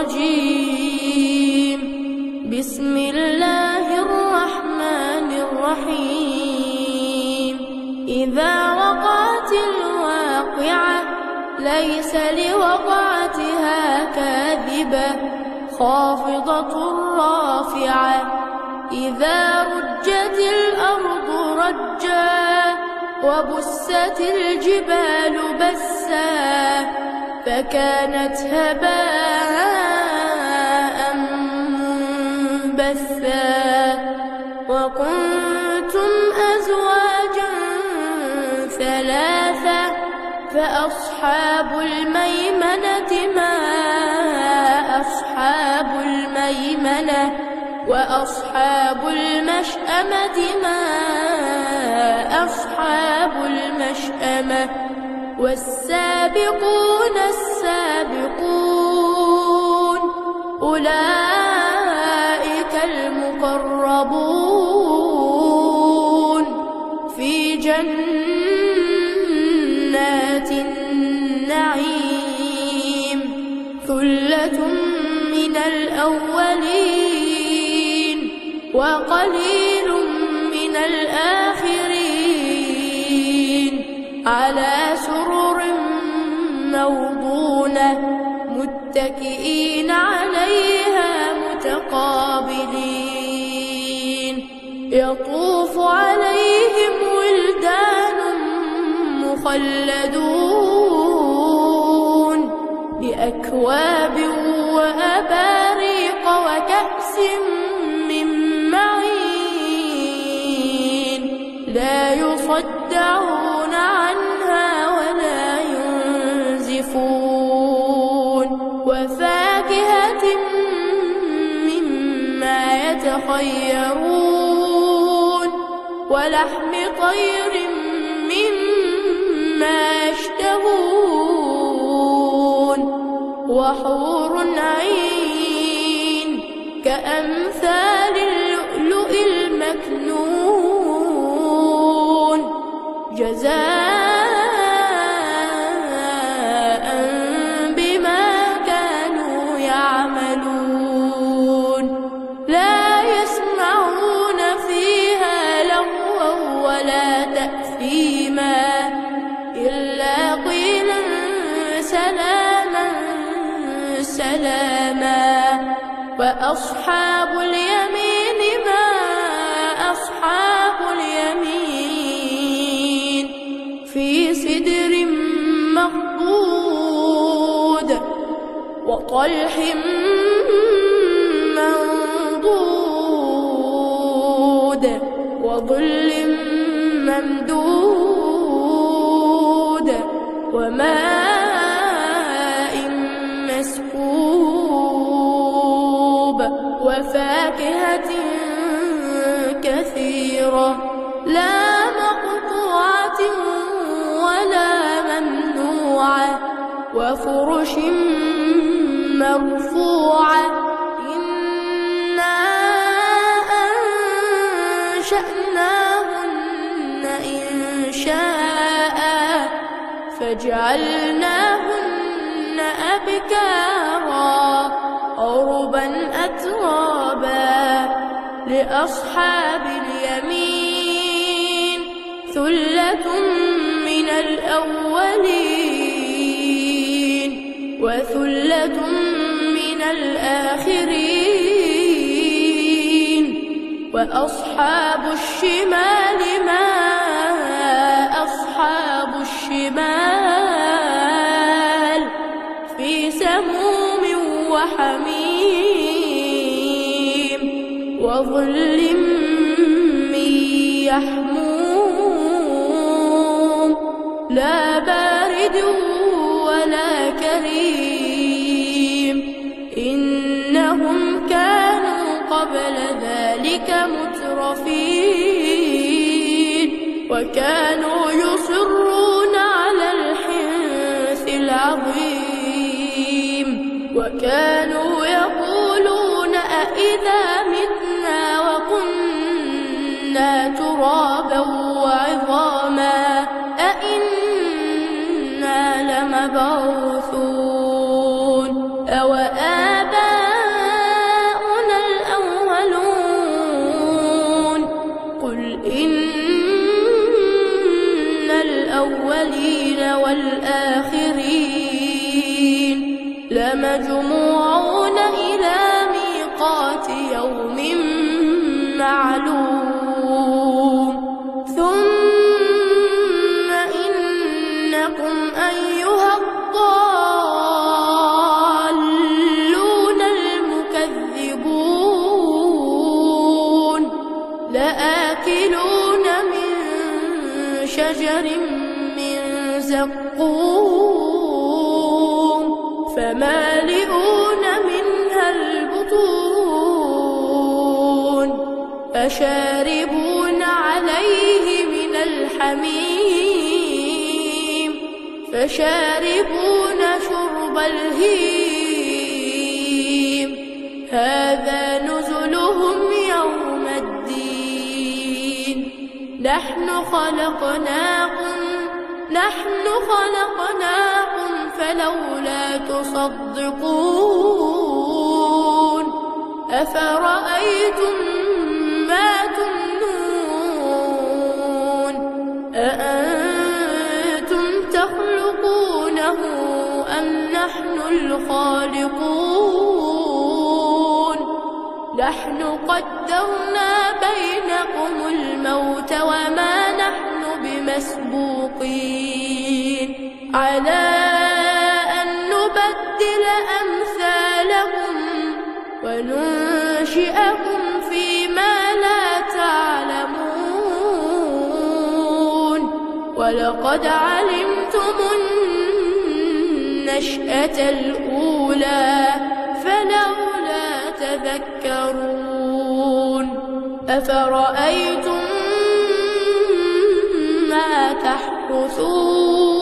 الرجيم. بسم الله الرحمن الرحيم. إذا وقعت الواقعة ليس لوقعتها كاذبة خافضة رافعة. إذا رجت الأرض رجا وبست الجبال بسا فكانت هباء منبثا. وكنتم أزواجا ثلاثة فأصحاب الميمنة ما أصحاب الميمنة وأصحاب المشأمة ما أصحاب المشأمة. والسابقون السابقون أولئك المقربون في جنات النعيم. ثلة من الأولين وقليل من الآخرين على سرر موضونة متكئين عليها متقابلين. يطوف عليهم ولدان مخلدون بأكواب وأباريق وكأس من معين لا يصدعون عنها ولا ينزفون. وفاكهة مما يتخيرون ولحم طير مما يشتهون. وحور عين كأمثال اللؤلؤ المكنون جزاء بما كانوا يعملون. لا يسمعون فيها لغوا ولا تأثيما إلا قيلا سلاما سلاما. وأصحاب اليمين ما أصحاب اليمين في سدر مخضود وطلح منضود وظل ممدود وماء مسكوب. وفاكهة كثيرة لا مقطوعة ولا ممنوعة. وفرش مرفوعة. إنا أنشأناهن إنشاء فجعلناهن أبكارا عربا أترابا. لأصحاب اليمين ثلة من الأولين وثلة من الآخرين. وأصحاب الشمال ما أصحاب الشمال في سموم وحميم وظل من يحموم لا بارد ولا كريم. إنهم كانوا قبل ذلك مترفين وكانوا يصرون على الحنث العظيم. وكانوا يقولون أإذا متنا وكنا ترابا وعظاما أإنا لمبعوثون أو آباؤنا والآخرين لمجموعون إلى ميقات يوم معلوم ثم إنكم أيها الضالون المكذبون لآكلون من شجر من زقوم فمالئون منها البطون فشاربون عليه من الحميم فشاربون شرب الهيم هذا نزلهم يوم الدين نحن خلقناكم فلولا تصدقون أفرأيتم ما تمنون أأنتم تخلقونه أم نحن الخالقون نحن قدرنا بينكم الموت وما نحن بمسبوقين على أن نبدل أمثالكم وننشئكم فيما لا تعلمون ولقد علمتم النشأة الأولى فلولا تذكرون أفرأيتم ما تحرثون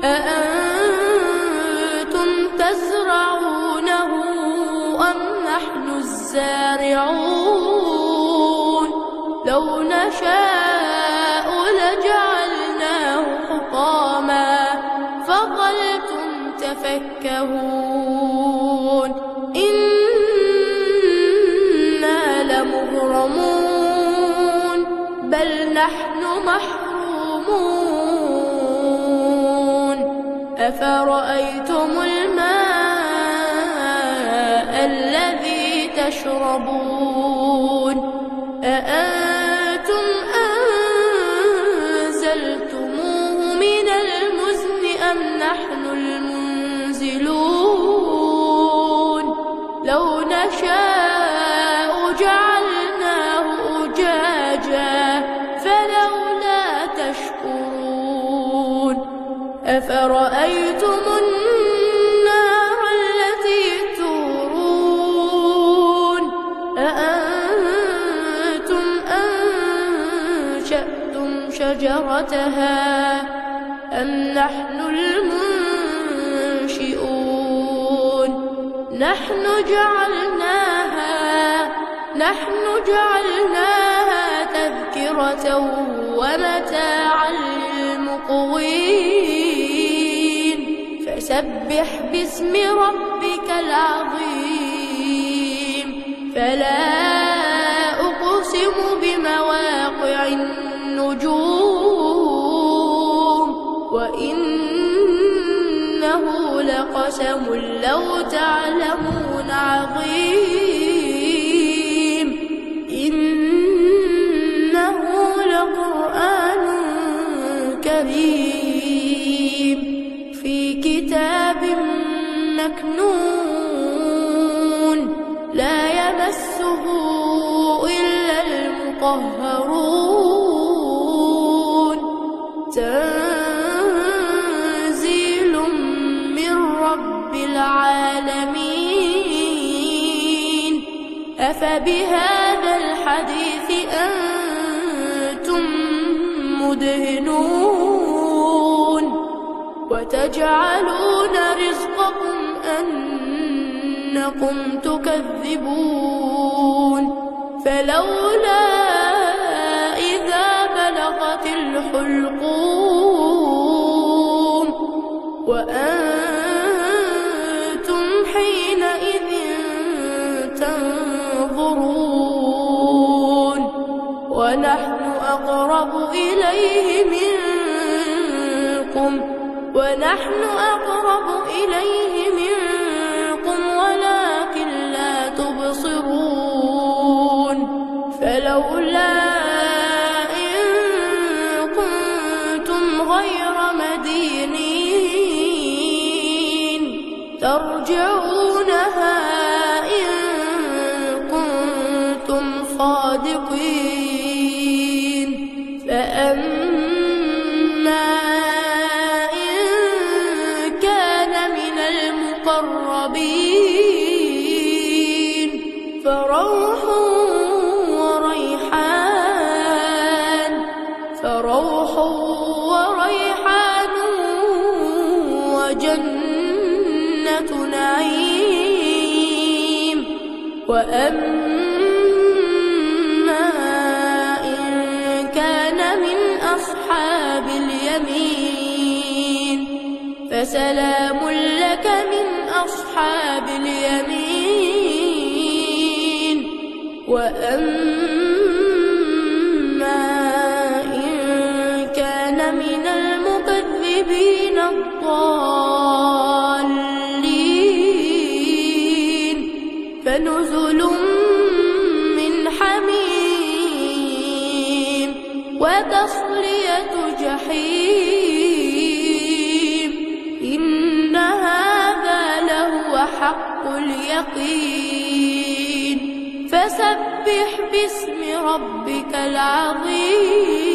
أأنتم تزرعونه أم نحن الزارعون لو نشاء لجعلناه حطاما فظلتم تفكهون إنا لمغرمون بل نحن محرومون أفرأيتم الماء الذي تشربون أأنتم أنزلتموه من المزن أم نحن المنزلون لو نشاء جعلناه أجاجا فلولا تشكرون أفرأيتم النار التي تورون أأنتم أنشأتم شجرتها أم نحن المنشئون نحن جعلناها تذكرة ومتاعا للمقوين فسبح باسم ربك العظيم فلا أقسم بمواقع النجوم وإنه لقسم لو تعلمون عظيم إنه لقرآن كريم في كتاب مكنون لا يمسه إلا المطهرون تنزيل من رب العالمين أفبهذا الحديث أنتم مدهنون وتجعلون رزقكم أنكم تكذبون فلولا إذا بلغت الحلقوم وأنتم حينئذ تنظرون ونحن أقرب إليه منكم منكم ونحن أقرب إليه منكم ولكن لا تبصرون فلولا إن كنتم غير مدينين ترجعونها إن كنتم صادقين فأما إن كان من المقربين فروح وريحان وجنة نعيم وأما إن كان من أصحاب اليمين فسلام لك من أصحاب اليمين وأما إن كان من المكذبين الضالين فنزل من حميم وتصلية جحيم إن هذا لهو حق اليقين فسبح باسم ربك العظيم.